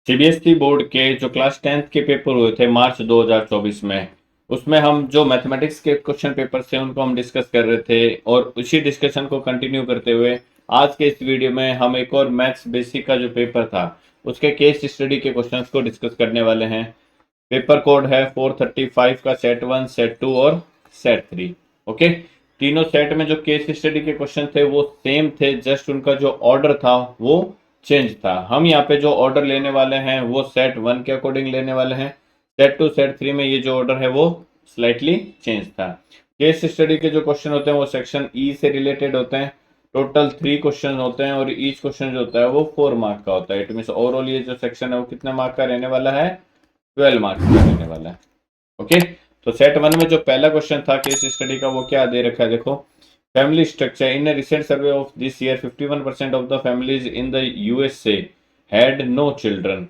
CBSE board के जो class 10th के पेपर हुए थे मार्च 2024 में, उसमें हम जो मैथमेटिक्स के क्वेश्चन पेपर थे उनको हम डिस्कस कर रहे थे। और उसी डिस्कशन को कंटिन्यू करते हुए आज के इस वीडियो में हम एक और मैथ्स बेसिक का जो पेपर था उसके केस स्टडी के क्वेश्चंस को डिस्कस करने वाले हैं। पेपर कोड है 435 का सेट 1, सेट 2 और सेट 3। ओके, तीनों सेट में जो केस स्टडी के क्वेश्चन थे वो सेम थे, जस्ट उनका जो ऑर्डर था वो चेंज था। हम यहाँ पे जो ऑर्डर लेने वाले हैं वो सेट 1 के अकॉर्डिंग लेने वाले हैं। सेट 2 सेट 3 में ये जो ऑर्डर है वो स्लाइटली चेंज था। केस स्टडी के जो क्वेश्चन होते हैं वो सेक्शन ई से रिलेटेड होते हैं। टोटल 3 क्वेश्चन होते हैं और ईच क्वेश्चन जो होता है वो 4 मार्क का होता है। इट मीन ओवरऑल ये जो सेक्शन है वो कितने मार्क का रहने वाला है, 12 मार्क्स का रहने वाला है। ओके, तो सेट 1 में जो पहला क्वेश्चन था केस स्टडी का वो क्या दे रखा है, देखो। Family structure in a recent survey of this year 51% of the families in the USA had no children,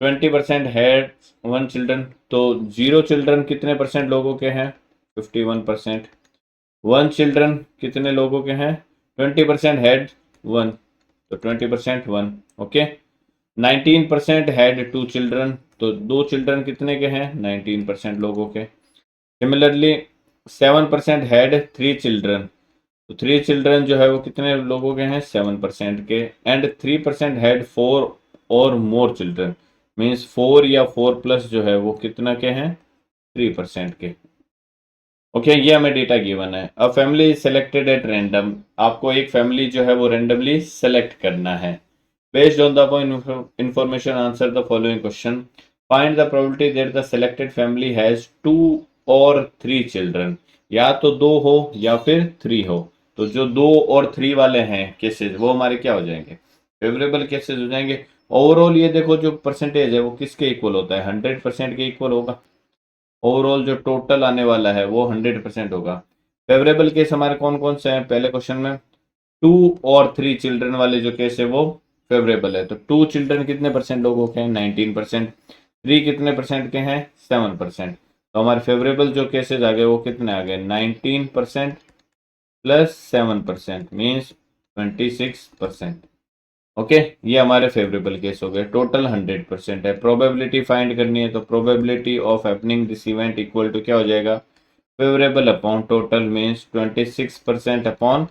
20% had one children। तो 0 चिल्ड्रन कितने परसेंट लोगों के हैं, 51%। 1 चिल्ड्रन कितने लोगों के हैं, 20% हैड 1, तो 20% 1। ओके, 19% हैड 2 चिल्ड्रन, तो 2 चिल्ड्रन कितने के हैं, 19% लोगों के। सिमिलरली 7% हैड 3 चिल्ड्रन, तो 3 चिल्ड्रन जो है वो कितने लोगों के हैं, 7% के। एंड 3% हैड 4 और मोर चिल्ड्रन, मीन्स 4 या 4 प्लस जो है वो कितना के हैं, 3% के। ओके, ये हमें डेटा गिवन है। A family selected at random, आपको एक फैमिली जो है वो रैंडमली सेलेक्ट करना है। Based on the information answer the following question. Find the probability that the selected family has 2 और 3 चिल्ड्रन, या तो 2 हो या फिर 3 हो। तो जो 2 और 3 वाले हैं केसेस वो हमारे क्या हो जाएंगे, फेवरेबल केसेस हो जाएंगे। ओवरऑल ये देखो जो परसेंटेज है वो किसके इक्वल होता है, 100% के इक्वल होगा। ओवरऑल जो टोटल आने वाला है वो 100% होगा। फेवरेबल केस हमारे कौन कौन से हैं, पहले क्वेश्चन में 2 और 3 चिल्ड्रन वाले जो केस है वो फेवरेबल है। तो 2 चिल्ड्रन कितने परसेंट लोगों के हैं, 19%। 3 कितने परसेंट के हैं, 7%। तो हमारे फेवरेबल जो केसेस आ गए वो कितने आ गए, 19% प्लस 7% मीन्स 26%। ओके, ये हमारे फेवरेबल केस हो गए। टोटल 100% है। प्रोबेबिलिटी फाइंड करनी है तो probability of happening this event equal to क्या हो जाएगा, फेवरेबल अपॉन टोटल मीन्स 26% अपॉन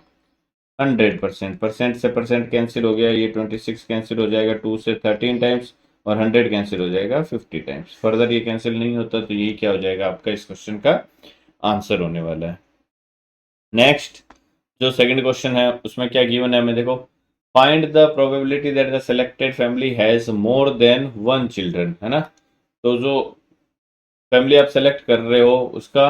100%। परसेंट से परसेंट कैंसिल हो गया, ये 26 कैंसिल हो जाएगा 2 से 13 टाइम्स, और 100 कैंसिल हो जाएगा 50 टाइम्स। फर्दर ये कैंसिल नहीं होता तो यही क्या हो जाएगा आपका इस क्वेश्चन का आंसर होने वाला है। नेक्स्ट जो सेकंड क्वेश्चन है उसमें क्या गिवन है हमें, देखो। Find the probability that the selected family has more than 1 children, है ना। तो जो फैमिली आप सेलेक्ट कर रहे हो उसका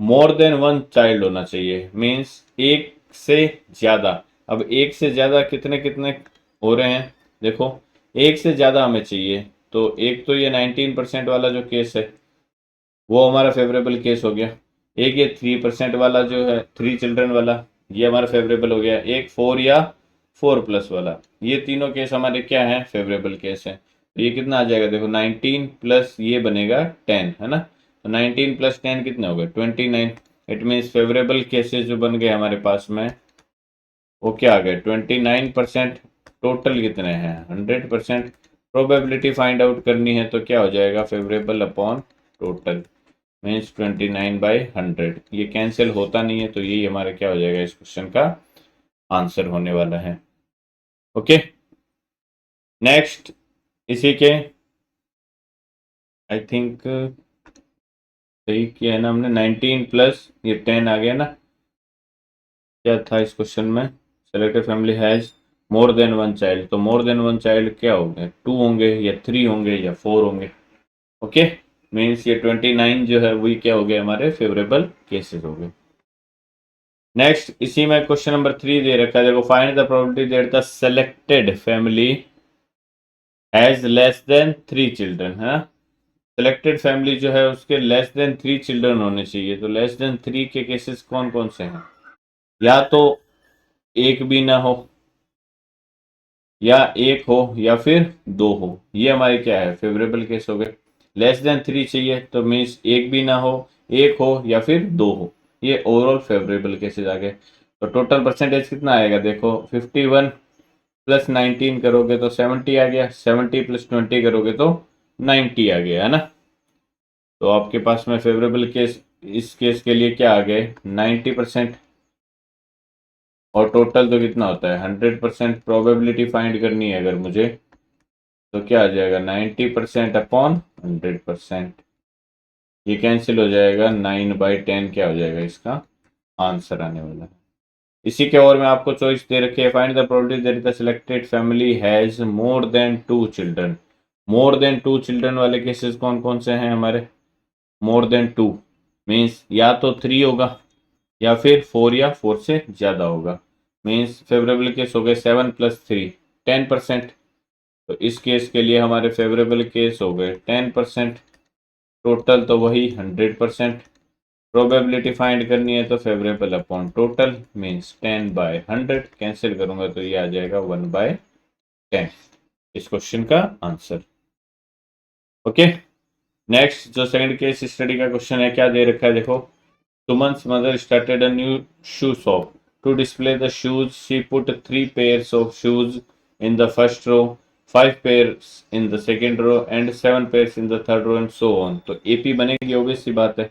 मोर देन 1 चाइल्ड होना चाहिए, मीन्स एक से ज्यादा। अब एक से ज्यादा कितने कितने हो रहे हैं, देखो एक से ज्यादा हमें चाहिए। तो एक तो ये 19% वाला जो केस है वो हमारा फेवरेबल केस हो गया। एक ये 3% वाला जो है, 3 चिल्ड्रन वाला, ये हमारा फेवरेबल हो गया। एक 4 या 4 प्लस वाला, ये तीनों केस हमारे क्या है, फेवरेबल केस है। तो ये कितना आ जाएगा, देखो 19 प्लस ये बनेगा 10, है ना। तो 19 प्लस 10 कितने हो गए, 29। इट मीन्स फेवरेबल केसेस जो बन गए हमारे पास में वो क्या आ गए, 29%। टोटल कितने हैं, 100%। प्रोबेबिलिटी फाइंड आउट करनी है तो क्या हो जाएगा, फेवरेबल अपॉन टोटल मीन्स 29/100। ये कैंसिल होता नहीं है तो यही हमारा क्या हो जाएगा इस क्वेश्चन का आंसर होने वाला है। ओके, नेक्स्ट इसी के आई थिंक सही किया है ना हमने, 19 प्लस ये 10 आ गया ना। क्या था इस क्वेश्चन में, selected family has more than 1 child, तो मोर देन 1 चाइल्ड क्या होंगे, 2 होंगे या 3 होंगे या 4 होंगे। ओके, मीन्स ये 29 जो है वही क्या हो गए, हमारे फेवरेबल केसेस हो गए। नेक्स्ट इसी में क्वेश्चन नंबर 3 दे रखा है, देखो। Find the probability that the selected family has less than 3 children, है। सेलेक्टेड फैमिली जो है उसके लेस देन 3 चिल्ड्रन होने चाहिए। तो लेस देन 3 के केसेस कौन कौन से हैं, या तो एक भी ना हो, या एक हो, या फिर 2 हो। ये हमारे क्या है, फेवरेबल केस हो गए। लेस देन 3 चाहिए तो मीन्स एक भी ना हो, एक हो या फिर 2 हो। ये ओवरऑल फेवरेबल केसेस आ गए। तो टोटल परसेंटेज कितना आएगा, देखो 51 प्लस 19 करोगे तो 70 आ गया, 70 प्लस 20 करोगे तो 90 आ गया, है ना। तो आपके पास में फेवरेबल केस इस केस के लिए क्या आ गए 90%, और टोटल तो कितना होता है 100%। प्रोबेबिलिटी फाइंड करनी है अगर मुझे, तो क्या आ जाएगा 90% अपॉन 100%। ये कैंसिल हो जाएगा, 9/10 क्या हो जाएगा इसका आंसर आने वाला है। इसी के और में आपको चॉइस दे रखी है, find the probability that the selected family has more than 2 children. More than 2 children वाले केसेस कौन कौन से हैं हमारे, मोर देन 2 मीन्स या तो 3 होगा या फिर 4 या 4 से ज्यादा होगा। मीन्स फेवरेबल केस हो गए 7 + 3 10%। तो इस केस के लिए हमारे फेवरेबल केस हो गए 10%, टोटल तो वही 100%। प्रोबेबिलिटी फाइंड करनी है तो favourable upon total means 10/100, cancel करूंगा तो ये आ जाएगा 1/10 इस क्वेश्चन का आंसर। ओके, नेक्स्ट जो सेकंड केस स्टडी का क्वेश्चन है, क्या दे रखा है देखो। Suman's mother started a new shoe shop. To display the shoes, she put 3 pairs of shoes in the first row, 5 pairs in the second row, and 7 pairs in the third row, and so on. तो AP बनेगी, obvious सी बात है।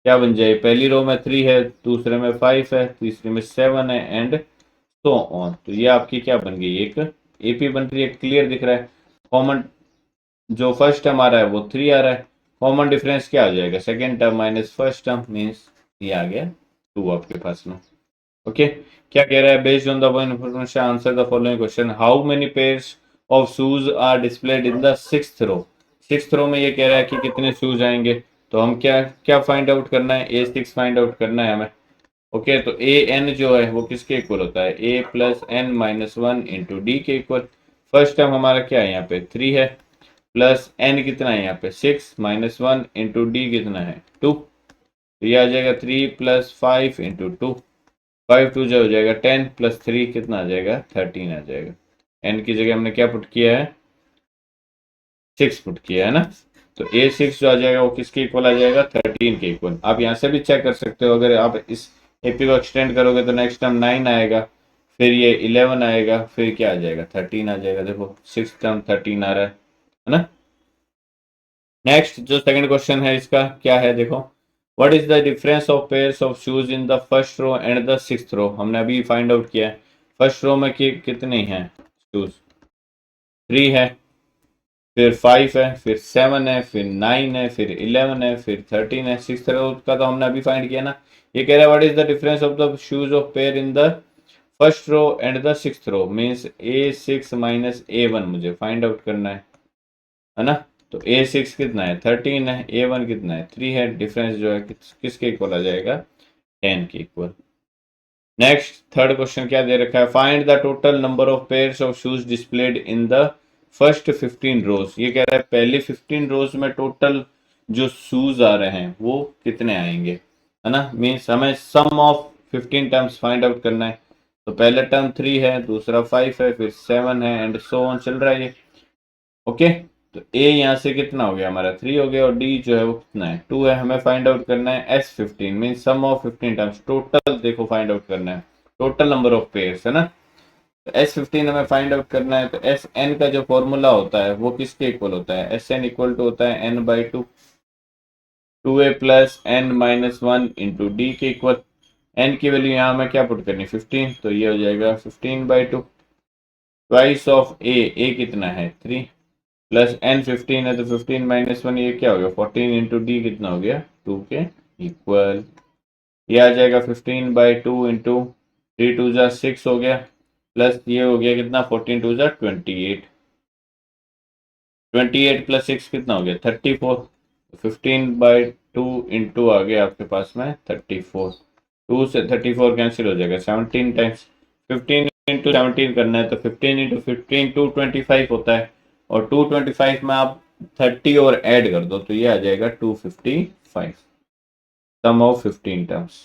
क्या बन जाए, पहली रो में 3 है, दूसरे में 5 है, तीसरे में 7 है, एंड सो ऑन। तो ये आपकी क्या बन गई, एक एपी बन रही है, क्लियर दिख रहा है। कॉमन जो फर्स्ट टर्म आ रहा है वो 3 आ रहा है, कॉमन डिफरेंस क्या आ जाएगा, second term minus first term means ये आ गया 2 आपके पास में। ओके, क्या कह रहा है, based on the information answer the following question. How many pairs of shoes are displayed in the 6th row. 6th row में ये कह रहा है कि कितने शूज आएंगे, तो हम क्या क्या फाइंड आउट करना है, A6 फाइंड आउट करना है हमें। ओके, तो ए एन जो है वो किसके इक्वल होता है, A+n-1 इंटू डी के इक्वल। फर्स्ट टर्म हमारा क्या है यहाँ पे 3 है, प्लस एन कितना है यहाँ पे 6-1 इंटू डी कितना है 2। तो ये आ जाएगा 3 + 5 इंटू 2, 5 2 जो हो जाएगा 10 + 3 कितना आ जाएगा 13 आ जाएगा। एन की जगह हमने क्या पुट किया है 6 पुट किया है ना। तो A6 जो आ जाएगा वो किसके इक्वल आ जाएगा 13 के इक्वल। आप यहाँ से भी चेक कर सकते हो, अगर आप इस एपी को एक्सटेंड करोगे तो नेक्स्ट टर्म 9 आएगा, फिर ये 11 आएगा, फिर क्या आ जाएगा 13 आ जाएगा। देखो 6th टर्म 13 आ रहा है ना। नेक्स्ट जो सेकंड क्वेश्चन है इसका क्या है देखो, what is the difference of pairs of shoes in the first row and the 6th row. हमने अभी फाइंड आउट किया है, फर्स्ट रो में कितने हैं शूज 3 है, फिर 5 है, फिर 7 है, फिर 9 है, फिर 11 है, फिर 13 है। 6th रो का तो हमने अभी फाइंड किया ना। ये कह रहा है what is the difference of the shoes of pair in the first row and the 6th row means A6 minus A1 मुझे फाइंड आउट करना है ना। तो A6 कितना है 13 है, A1 कितना है 3 है, डिफरेंस जो है किसके इक्वल आ जाएगा 10 के इक्वल। नेक्स्ट थर्ड क्वेश्चन क्या दे रखा है, find the total number of pairs of shoes displayed in the first 15 रोज। ये कह रहा है पहले 15 रोज में टोटल जो शूज आ रहे हैं वो कितने आएंगे, है ना। मीन्स हमें सम ऑफ 15 टर्म्स फाइंड आउट करना है। तो पहला टर्म 3 है, दूसरा 5 है, फिर 7 है, एंड सो ऑन चल रहा है ये। ओके, तो ए यहाँ से कितना हो गया हमारा 3 हो गया, और डी जो है वो कितना है 2 है। हमें फाइंड आउट करना है S15 mean sum of 15 terms, total देखो फाइंड आउट करना है, टोटल नंबर ऑफ पेयर्स है ना। तो S15 हमें फाइंड आउट करना है, तो एस एन का जो फॉर्मूला होता है वो किसके इक्वल होता है, SN इक्वल टू होता है n/2, 2a + n-1 into D के इक्वल। एन की वैल्यू यहाँ में क्या पुट करनी 15, तो ये हो जाएगा 15/2 ट्वाइस ऑफ ए कितना है 3 प्लस n15 है, तो 15 - 1 ये क्या हो गया 14 इंटू डी कितना हो गया 2 के इक्वल। ये आ जाएगा 15/2 इंटू 3 2 जा 6 हो गया, प्लस ये हो गया कितना 14 2 जा 28, 28 + 6 कितना हो गया 34। 15/2 इंटू आ गया आपके पास में 34, 2 से 34 कैंसिल हो जाएगा 17 टाइम्स। 15 इंटू 17 करना है, तो 15 इंटू 15 225 होता है, और 225 में आप 30 और ऐड कर दो तो ये आ जाएगा 255, सम ऑफ 15 टर्म्स।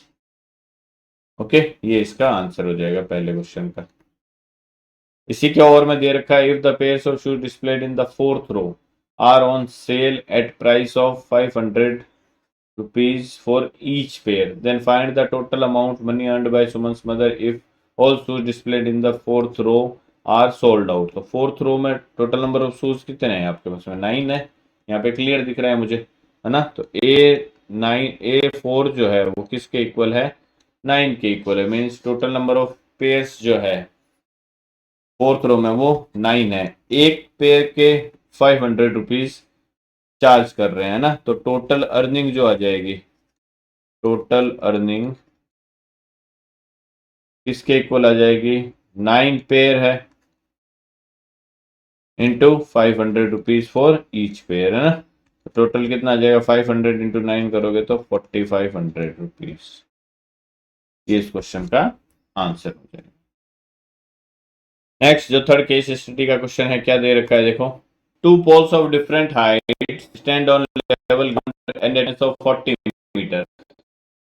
ओके, ये इसका आंसर हो जाएगा पहले क्वेश्चन का। इसी के और में दे रखा है, if the pairs of shoes displayed in the 4th row are on sale at price of 500 rupees for each pair, then find the total amount money earned by Suman's mother if all shoes displayed in the 4th row are sold out. तो fourth row में total number of shoes कितने हैं आपके पास में? 9 है, यहाँ पे clear दिख रहा है मुझे, है ना। तो A4 जो है वो किसके इक्वल है? 9 के इक्वल है। Means total number of pairs जो है फोर्थ रो में वो 9 है। एक पेयर के 500 रुपीज चार्ज कर रहे हैं ना। तो टोटल अर्निंग जो आ जाएगी, टोटल अर्निंग किसके इक्वल आ जाएगी? 9 पेयर है into 500 rupees for each pair, है ना। तो टोटल कितना आ जाएगा? 500 इंटू 9 करोगे तो 4500 रुपीज। ये इस क्वेश्चन का आंसर हो जाएगा। नेक्स्ट जो थर्ड केस स्टडी का क्वेश्चन है, क्या दे रखा है देखो। Two poles of different height stand on level ground and distance of 40 metre.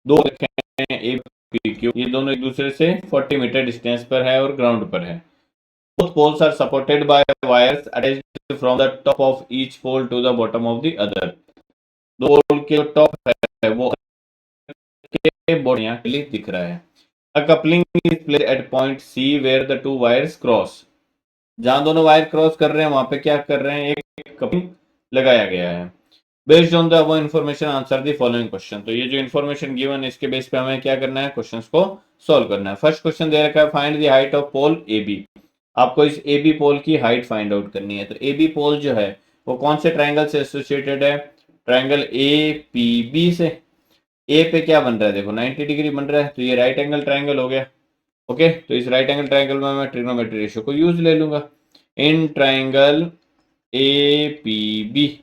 दो रखे हैं ए पी क्यू, ये दोनों एक दूसरे से 40 मीटर डिस्टेंस पर है और ग्राउंड पर है। Both poles are supported by wires attached from the top of each pole to the bottom of the other. दो पोल के जो टॉप है वो के बॉडी यहाँ क्लियर दिख रहा है। A coupling is placed at point C where the two wires cross. जहां दोनों वायर क्रॉस कर रहे हैं वहां पे क्या कर रहे हैं? एक कपलिंग लगाया गया है। बेस्ड ऑन द वो information answer the following question. तो ये जो इन्फॉर्मेशन गिवन है इसके बेस पे हमें क्या करना है? क्वेश्चंस को सॉल्व करना है। फर्स्ट क्वेश्चन दे रखा है find the height of pole A B. आपको इस ए बी पोल की हाइट फाइंड आउट करनी है। तो ए बी पोल जो है वो कौन से ट्राइंगल से एसोसिएटेड है? ट्राइंगल ए पी बी से। ए पे क्या बन रहा है देखो? 90 डिग्री बन रहा है, तो ये राइट एंगल ट्राइंगल हो गया। ओके, तो इस राइट एंगल ट्राइंगल में मैं ट्रिग्नोमेट्री रेशियो को यूज ले लूंगा। In triangle A P B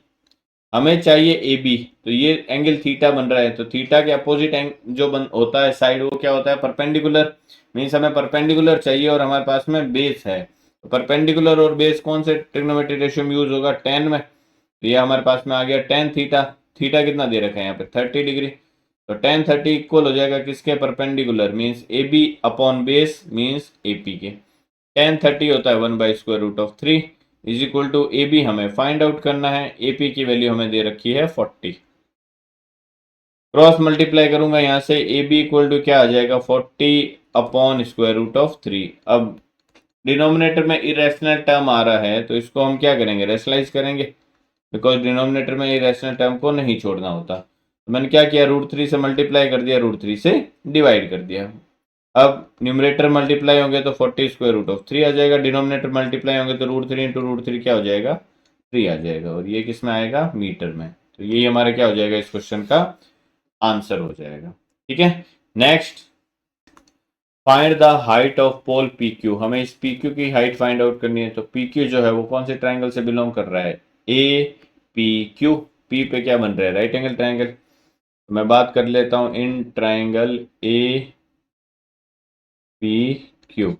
हमें चाहिए ए बी, तो ये एंगल थीटा बन रहा है। तो थीटा के अपोजिट जो होता है साइड, वो क्या होता है? परपेंडिकुलर। मीन्स हमें परपेंडिकुलर चाहिए और हमारे पास में बेस है। तो परपेंडिकुलर और बेस कौन से ट्रिग्नोमेट्री रेशियो में यूज होगा? 10 में। तो ये हमारे पास में आ गया 10 थीटा। थीटा कितना दे रखा है यहाँ पे? 30 डिग्री। तो 10 30 इक्वल हो जाएगा किसके? Perpendicular. Means A B upon base means A P के। 10 30 होता है 1/√3 is equal to A B हमें फाइंड आउट करना है। ए पी की वैल्यू हमें दे रखी है 40। क्रॉस मल्टीप्लाई करूंगा यहाँ से, ए बी इक्वल टू क्या आ जाएगा? 40/√3। अब डिनोमिनेटर में इरेशनल टर्म आ रहा है तो इसको हम क्या करेंगे? रेशनलाइज करेंगे, बिकॉज डिनोमिनेटर में इरेशनल टर्म को नहीं छोड़ना होता। तो मैंने क्या किया? √3 से मल्टीप्लाई कर दिया, √3 से डिवाइड कर दिया। अब न्यूमरेटर मल्टीप्लाई होंगे तो 40/√3 आ जाएगा। डिनोमिनेटर मल्टीप्लाई होंगे तो √3 इंटू √3 क्या हो जाएगा? 3 आ जाएगा। और ये किस में आएगा? मीटर में। तो यही हमारा क्या हो जाएगा? इस क्वेश्चन का आंसर हो जाएगा। ठीक है, next find the height of pole P Q. हमें इस पी क्यू की हाइट फाइंड आउट करनी है। तो पी क्यू जो है वो कौन से ट्राइंगल से बिलोंग कर रहा है? A P Q. पी पे क्या बन रहा है? Right angle triangle. मैं बात कर लेता हूं इन triangle A P Q.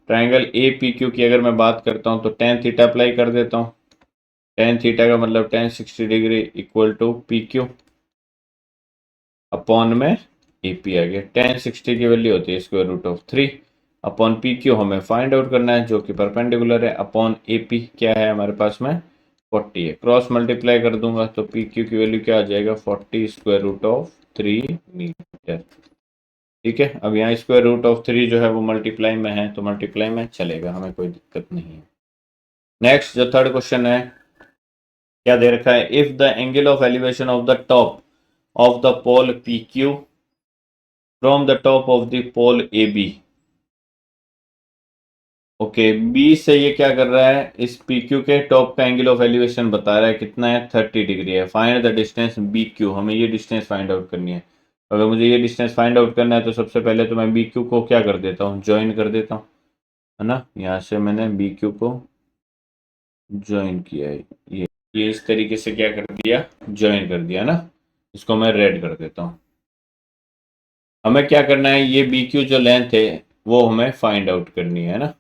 Triangle A P Q की अगर मैं बात करता हूं तो tan थीटा अप्लाई कर देता हूं। tan थीटा का मतलब tan 60 degree equal to P Q upon में ए पी आ गया। tan 60 की वैल्यू होती है √3 अपॉन पी क्यू हमें फाइंड आउट करना है जो कि परपेंडिकुलर है, अपॉन ए पी क्या है हमारे पास में? 40 है। क्रॉस मल्टीप्लाई कर दूंगा तो पी क्यू की वैल्यू क्या आ जाएगा? 40/√3 मीटर। ठीक है, अब यहाँ √3 जो है वो मल्टीप्लाई में है तो मल्टीप्लाई में चलेगा, हमें कोई दिक्कत नहीं है। नेक्स्ट जो थर्ड क्वेश्चन है, क्या दे रखा है? If the angle of elevation of the top of the pole P Q from the top of the pole A B. Okay, B से ये क्या कर रहा है? इस पी क्यू के टॉप का एंगल ऑफ एलिवेशन बता रहा है कितना है? 30 डिग्री है। Find the distance B Q. हमें ये डिस्टेंस फाइंड आउट करनी है। अगर मुझे ये डिस्टेंस फाइंड आउट करना है तो सबसे पहले तो मैं बी क्यू को क्या कर देता हूँ? ज्वाइन कर देता हूँ, है ना। यहाँ से मैंने बी क्यू को ज्वाइन किया है। ये इस तरीके से क्या कर दिया? ज्वाइन कर दिया ना। इसको मैं रेड कर देता हूँ। हमें क्या करना है? ये बी क्यू जो लेंथ है वो हमें फाइंड आउट करनी है ना।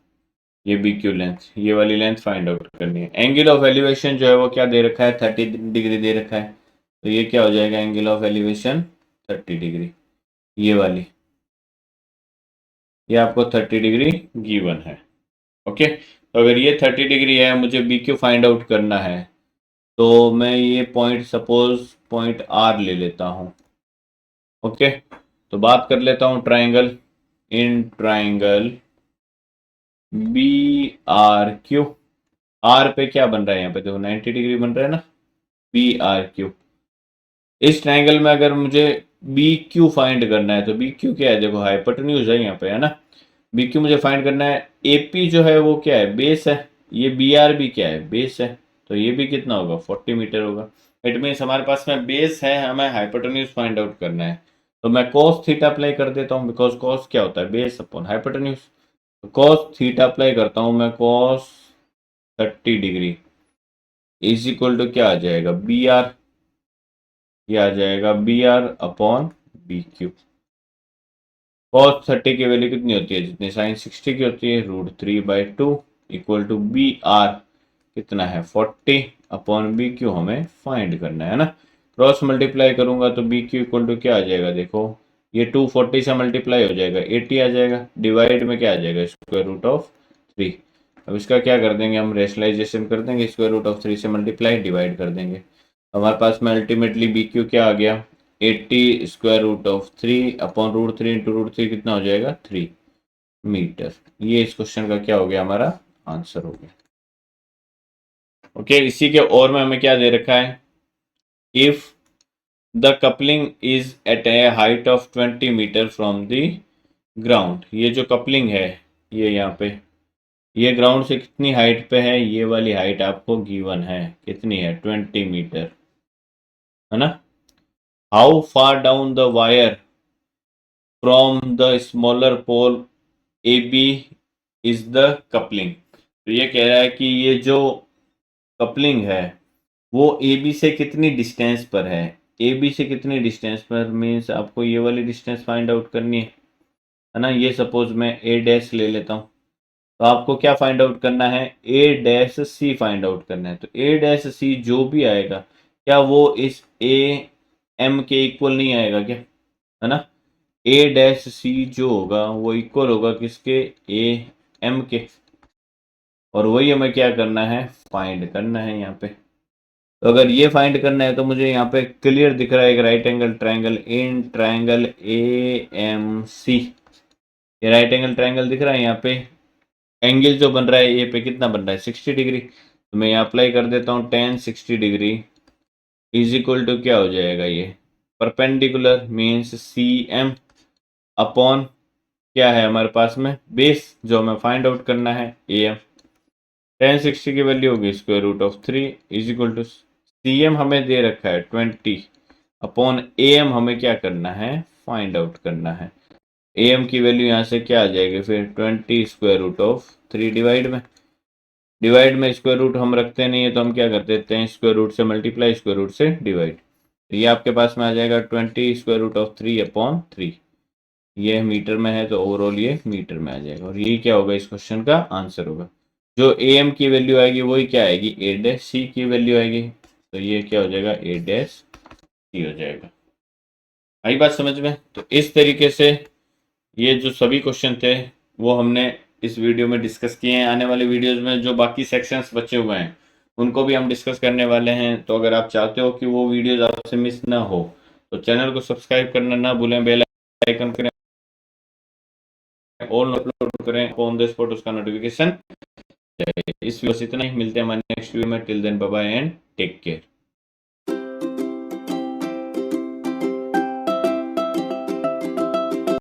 ये बी क्यू लेंथ, ये वाली लेंथ फाइंड आउट करनी है। एंगल ऑफ एलिवेशन जो है वो क्या दे रखा है? 30 डिग्री दे रखा है। तो ये क्या हो जाएगा? एंगल ऑफ एलिवेशन 30 डिग्री, ये वाली, ये आपको 30 डिग्री गिवन है। ओके, तो अगर ये 30 डिग्री है, मुझे बी क्यू फाइंड आउट करना है, तो मैं ये पॉइंट सपोज पॉइंट आर ले लेता हूँ। ओके, तो बात कर लेता हूँ triangle. In triangle B R Q, R पे क्या बन रहा है यहाँ पे देखो 90 डिग्री बन रहा है ना, बी आर क्यू। इस ट्रायंगल में अगर मुझे बी क्यू फाइंड करना है तो बी क्यू क्या है, देखो हाइपोटेन्यूज है यहाँ पे है ना, बी क्यू मुझे फाइंड करना है। एपी जो है वो क्या है, बेस है, ये बी आर भी क्या है, बेस है, तो ये भी कितना होगा 40 मीटर होगा। इट मीन्स हमारे पास में बेस है, हमें हाइपोटेन्यूज फाइंड आउट करना है। तो मैं cos थीटा अप्लाई कर देता हूँ, बिकॉज cos क्या होता है, बेस अपॉन हाइपोटेन्यूज। तो cos थीटा अप्लाई करता हूँ मैं, cos 30 degree is equal to क्या आ जाएगा, बी आर, ये आ जाएगा B R upon B Q. cos 30 की वैल्यू कितनी होती है, जितनी sin 60 की होती है, √3/2 इक्वल टू बी आर कितना है 40 अपॉन बी क्यू हमें फाइंड करना है ना। क्रॉस मल्टीप्लाई करूंगा तो बी क्यू इक्वल टू क्या आ जाएगा, देखो ये 240 से मल्टीप्लाई हो जाएगा 80 आ जाएगा, डिवाइड में क्या आ जाएगा √3। अब इसका क्या कर देंगे हम, रेशनलाइजेशन कर देंगे, √3 से मल्टीप्लाई डिवाइड कर देंगे। हमारे पास में अल्टीमेटली बी क्यू क्या आ गया, 80 √3 अपॉन √3 इंटू √3 कितना हो जाएगा 3 मीटर। ये इस क्वेश्चन का क्या हो गया, हमारा आंसर हो गया। ओके, इसी के और में हमें क्या दे रखा है, if the coupling is at a height of 20 metre from the ground. ये जो कपलिंग है ये यहाँ पे, ये ग्राउंड से कितनी हाइट पे है, ये वाली हाइट आपको गिवन है, कितनी है 20 मीटर, है ना। How far down the wire from the smaller pole A B is the coupling. तो ये कह रहा है कि ये जो कपलिंग है वो ए बी से कितनी डिस्टेंस पर है, ए बी से कितनी डिस्टेंस पर मीन्स आपको ये वाली डिस्टेंस फाइंड आउट करनी है ना। ये सपोज मैं ए डैश ले लेता हूँ, तो आपको क्या फाइंड आउट करना है, ए डैश सी फाइंड आउट करना है। तो ए डैश सी जो भी आएगा क्या वो इस ए एम के इक्वल नहीं आएगा क्या, है ना। ए डैश सी जो होगा वो इक्वल होगा किसके, ए एम के, और वही हमें क्या करना है, फाइंड करना है यहाँ पे। तो अगर ये फाइंड करना है तो मुझे यहाँ पे क्लियर दिख रहा है एक right angle triangle in triangle A M C. ये राइट एंगल ट्रायंगल दिख रहा है, यहाँ पे एंगल जो बन रहा है ए पे कितना बन रहा है 60 डिग्री। तो मैं यहाँ अप्लाई कर देता हूँ tan 60 degree is equal to क्या हो जाएगा, ये perpendicular means C M upon क्या है हमारे पास में, बेस जो हमें फाइंड आउट करना है ए एम। tan 60 की वैल्यू होगी √3 is equal to C M हमें दे रखा है 20 अपॉन ए एम हमें क्या करना है, फाइंड आउट करना है। ए एम की वैल्यू यहाँ से क्या आ जाएगी फिर 20 √3 डिवाइड में स्क्वायर रूट हम रखते नहीं है तो हम क्या कर देते हैं, स्क्वायर रूट से मल्टीप्लाई स्क्वायर रूट से डिवाइड। तो ये आपके पास में आ जाएगा 20 अपॉन 3। ये मीटर में है तो ओवरऑल ये मीटर में आ जाएगा, और यही क्या होगा इस क्वेश्चन का आंसर होगा। जो ए एम की वैल्यू आएगी वही क्या आएगी, ए डैश सी की वैल्यू आएगी। तो ये क्या हो जाएगा, ए डैश सी हो जाएगा। आई बात समझ में। तो इस तरीके से ये जो सभी क्वेश्चन थे वो हमने इस वीडियो में डिस्कस किए हैं। आने वाले वीडियोस में जो बाकी सेक्शंस बचे हुए हैं उनको भी हम डिस्कस करने वाले हैं। तो अगर आप चाहते हो कि वो वीडियोस आपसे मिस ना हो तो चैनल को सब्सक्राइब करना ना भूलें, बेल आइकन करें, ऑल अपलोड करें, ऑन द स्पॉट उसका नोटिफिकेशन। इस वीडियो से इतना ही, मिलते हैं हमारे नेक्स्ट वीडियो में। Till then bye bye and take care.